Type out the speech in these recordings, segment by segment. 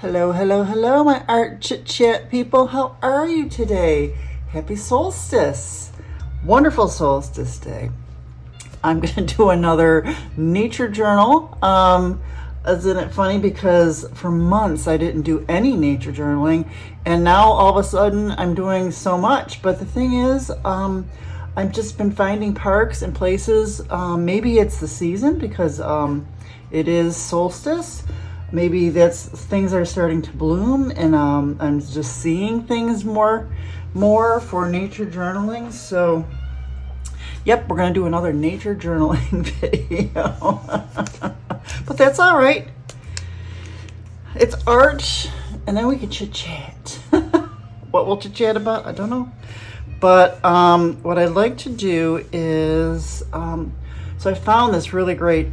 Hello, hello, hello, my art chit chat people. How are you today? Happy solstice. Wonderful solstice day. I'm going to do another nature journal. Isn't it funny because for months I didn't do any nature journaling, and now all of a sudden I'm doing so much. But the thing is, I've just been finding parks and places. Maybe it's the season because it is solstice. Maybe that's things are starting to bloom, and I'm just seeing things more for nature journaling. So yep, we're gonna do another nature journaling video. But that's all right. It's art, and then we can chit chat. What we'll chit chat about, I don't know. But what I'd like to do is, so I found this really great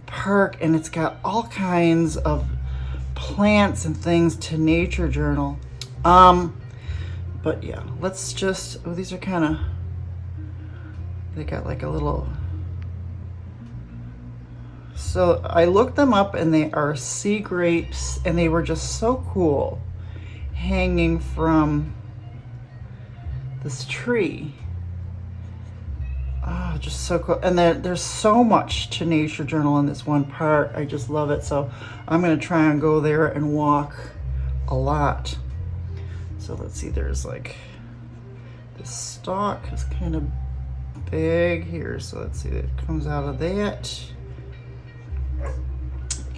park, and it's got all kinds of plants and things to nature journal. But yeah, let's just, oh, these are kind of, they got like a little, so I looked them up and they are sea grapes, and they were just so cool hanging from this tree. Oh, just so cool. And there's so much to nature journal in this one park. I just love it. So I'm going to try and go there and walk a lot. So let's see, there's like this stalk is kind of big here. So let's see, it comes out of that.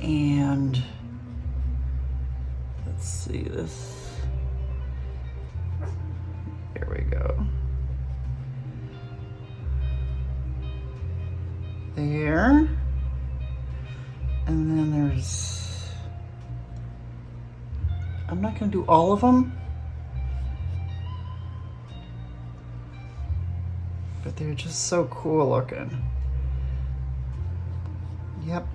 And let's see this. Here we go. There. And then there's, I'm not going to do all of them, but they're just so cool looking. Yep.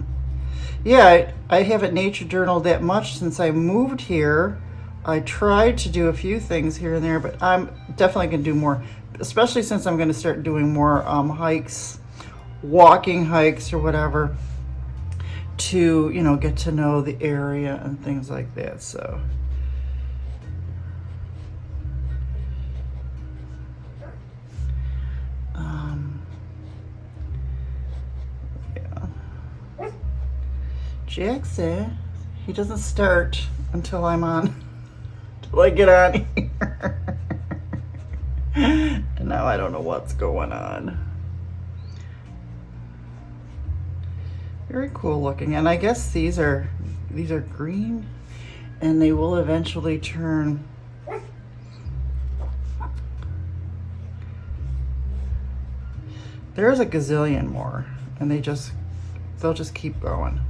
Yeah, I haven't nature journaled that much since I moved here. I tried to do a few things here and there, but I'm definitely going to do more, especially since I'm going to start doing more hikes, walking hikes or whatever, to, you know, get to know the area and things like that. So yeah, Jackson, he doesn't start until I'm on, till I get on here. And now I don't know what's going on. Very cool looking, and I guess these are green, and they will eventually turn. There's a gazillion more, and they'll just keep going.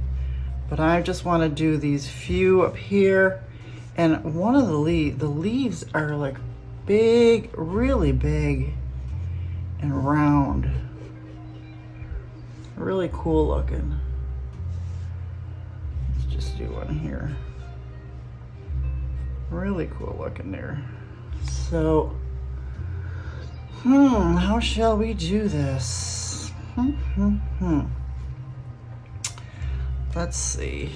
But I just want to do these few up here, and one of the leaves are like big, really big and round. Really cool looking. Let's just do one here. Really cool looking there. So, how shall we do this? Let's see.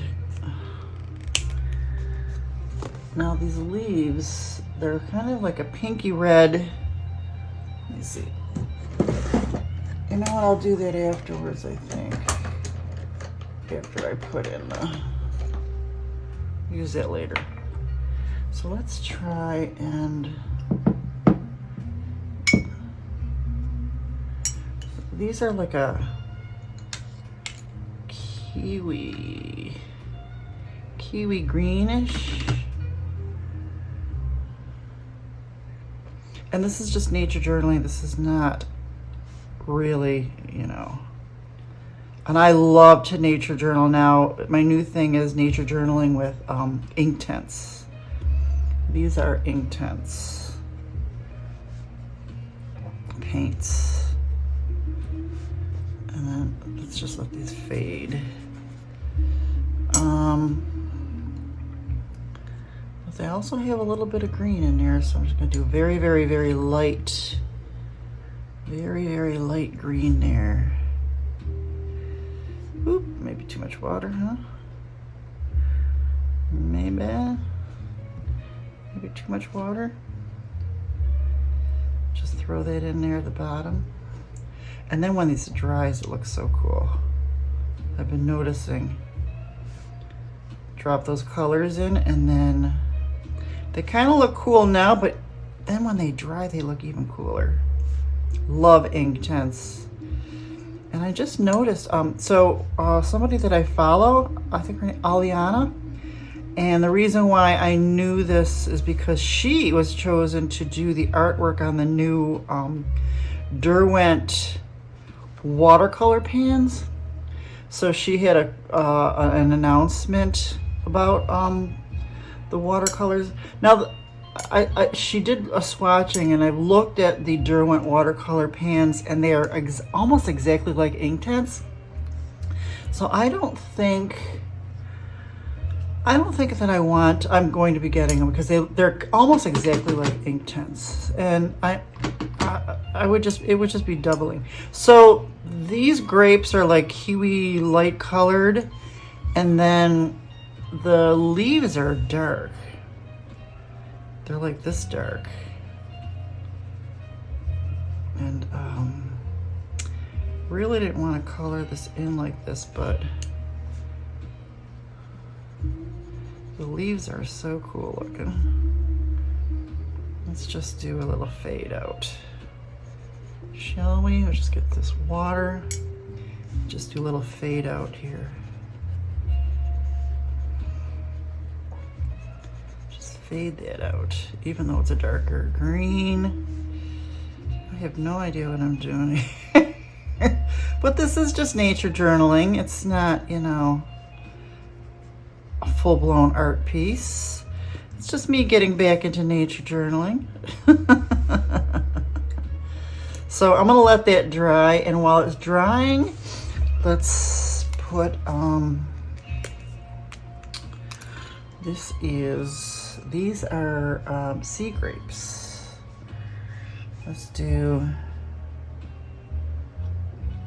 Now these leaves, they're kind of like a pinky red. Let me see. You know what, I'll do that afterwards, I think. After I put in use that later. So let's try and, these are like a kiwi greenish. And this is just nature journaling. This is not really, you know. And I love to nature journal now. My new thing is nature journaling with Inktense. These are Inktense paints. And then let's just let these fade. But they also have a little bit of green in there, so I'm just going to do very, very, very light. Very, very light green there. Oop, maybe too much water, huh? Maybe too much water. Just throw that in there at the bottom. And then when this dries, it looks so cool. I've been noticing. Drop those colors in, and then they kind of look cool now, but then when they dry, they look even cooler. Love Inktense. And I just noticed, somebody that I follow, I think her name Aliana, and the reason why I knew this is because she was chosen to do the artwork on the new Derwent watercolor pans. So she had an announcement about the watercolors. Now, she did a swatching, and I've looked at the Derwent watercolor pans, and they are almost exactly like Inktense. So I don't think that I'm going to be getting them, because they're almost exactly like Inktense, and it would just be doubling. So these grapes are like kiwi light colored, and then the leaves are dark. They're like this dark. And really didn't want to color this in like this, but the leaves are so cool looking. Let's just do a little fade out. Shall we? We'll just get this water. Just do a little fade out here. Just fade that out, even though it's a darker green. I have no idea what I'm doing. But this is just nature journaling. It's not, a full-blown art piece. It's just me getting back into nature journaling. So I'm gonna let that dry, and while it's drying, let's put these are sea grapes. Let's do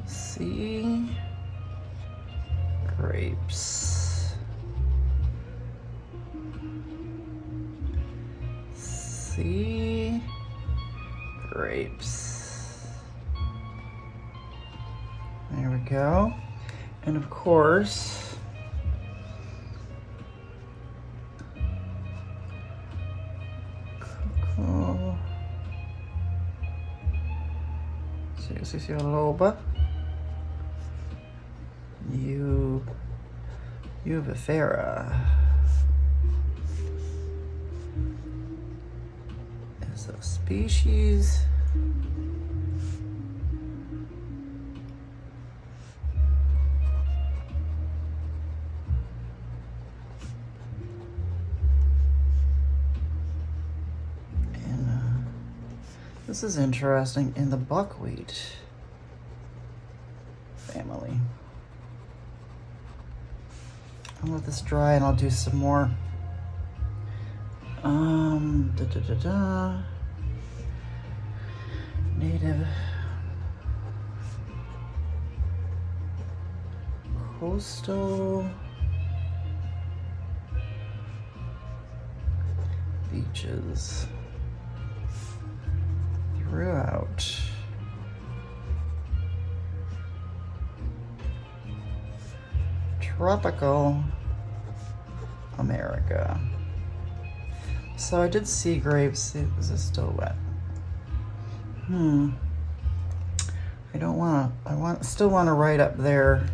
sea grapes. Sea grapes. There we go. And of course, cocoa. Si roba. Uvifera is a species. This is interesting, in the buckwheat family. I'll let this dry, and I'll do some more. Native coastal beaches throughout tropical America. So I did sea grapes. Is this still wet? I don't want to. Still want to write up there.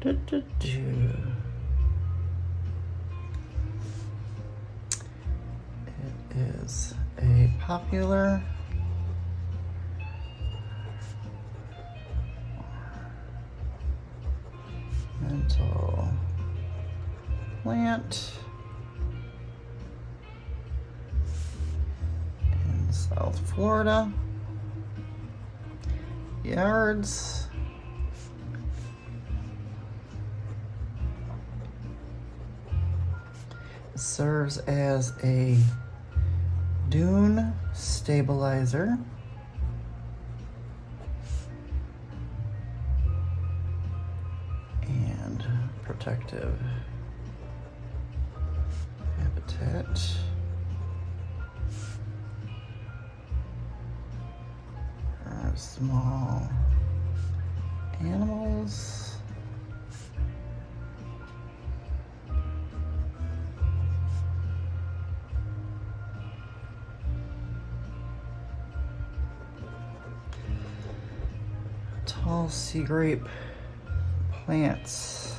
It is a popular ornamental plant in South Florida. Yards. It serves as a dune stabilizer. protective habitat. For small animals. Tall sea grape plants.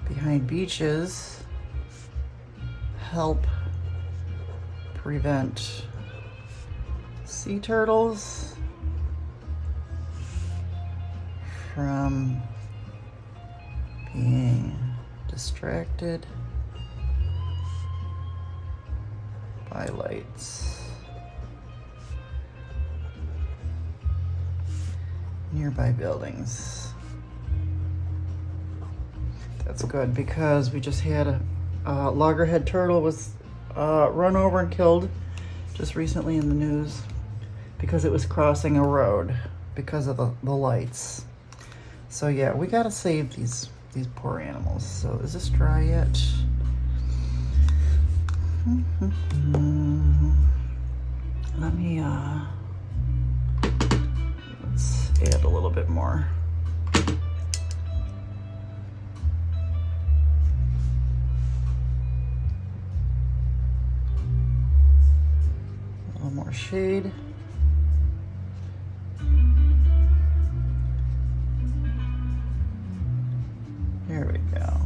Behind beaches help prevent sea turtles from being distracted by lights. Nearby buildings. That's good because we just had a loggerhead turtle was run over and killed just recently in the news because it was crossing a road because of the lights. So yeah, we gotta save these poor animals. So is this dry yet? Let me let's add a little bit more. A little more shade. There we go.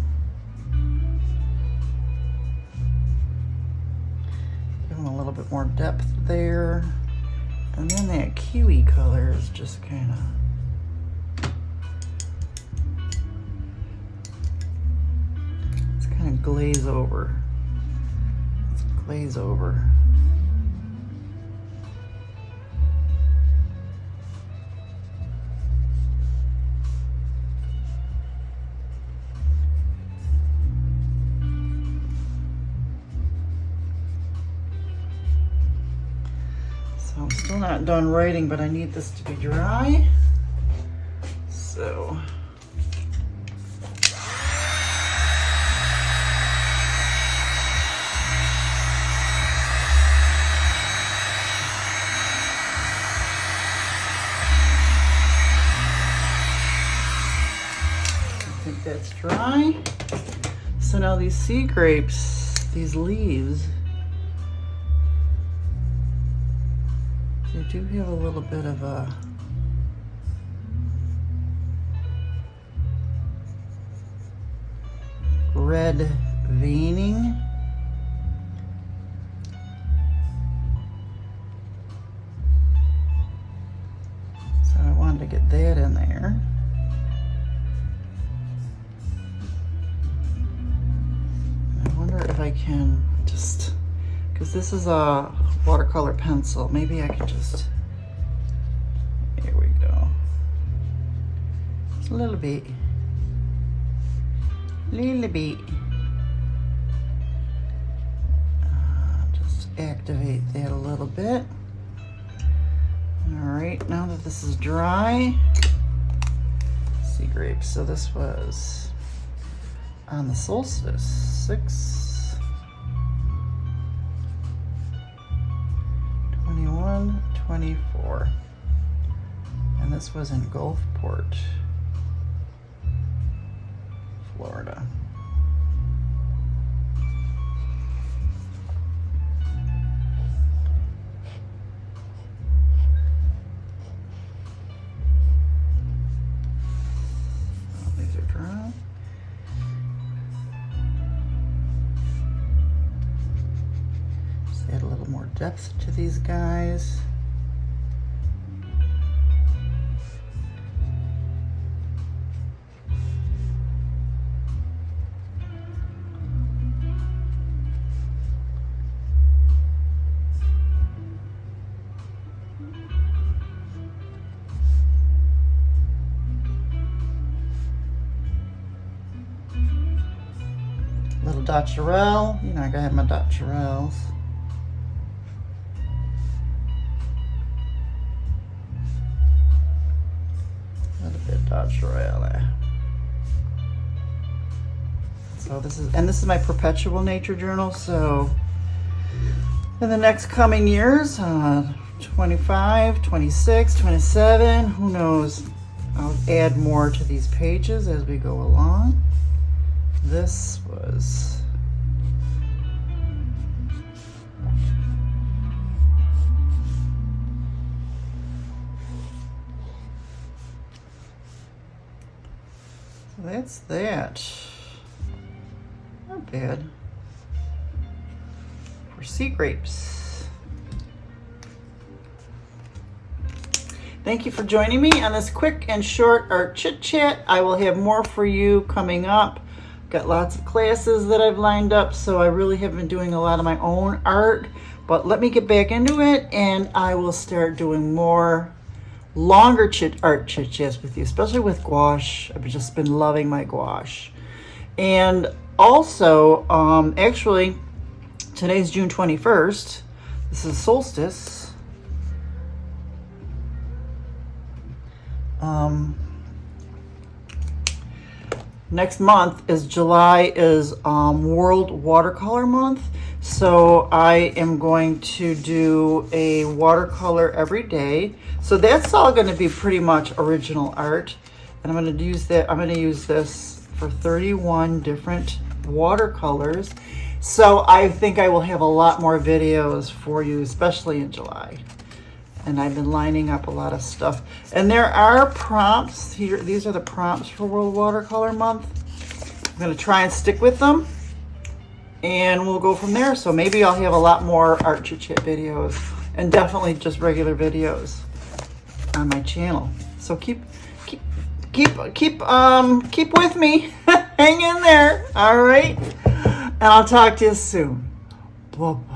Give them a little bit more depth there. And then that kiwi color is just kind of, it's kind of glaze over. It's glaze over. I'm still not done writing, but I need this to be dry. So I think that's dry. So now these sea grapes, these leaves, they do have a little bit of a red veining. So I wanted to get that in there. I wonder if I can just, because this is a watercolor pencil. Maybe I can just, here we go. Just a little bit. Just activate that a little bit. All right, now that this is dry, sea grapes. So this was on the Solstice, 6, 21, 24. And this was in Gulfport, Florida. These are dry. Just add a little more depth to these guys. Little Dotcherel, you know, I gotta have my Dotcherels. touch right on there. So this is my perpetual nature journal. So in the next coming years, 25, 26, 27, who knows? I'll add more to these pages as we go along. This was so that's that. Not bad. For sea grapes. Thank you for joining me on this quick and short art chit chat. I will have more for you coming up. Got lots of classes that I've lined up, so I really have been doing a lot of my own art. But let me get back into it, and I will start doing more longer art chit chats with you, especially with gouache. I've just been loving my gouache. And also, actually, today's June 21st. This is Solstice. Next month is July is World Watercolor Month. So I am going to do a watercolor every day. So that's all going to be pretty much original art. And I'm going to use that. I'm going to use this for 31 different watercolors. So I think I will have a lot more videos for you, especially in July. And I've been lining up a lot of stuff. And there are prompts here. These are the prompts for World Watercolor Month. I'm going to try and stick with them. And we'll go from there. So maybe I'll have a lot more art chit chat videos. And definitely just regular videos on my channel. So keep with me. Hang in there. All right. And I'll talk to you soon. Bye-bye.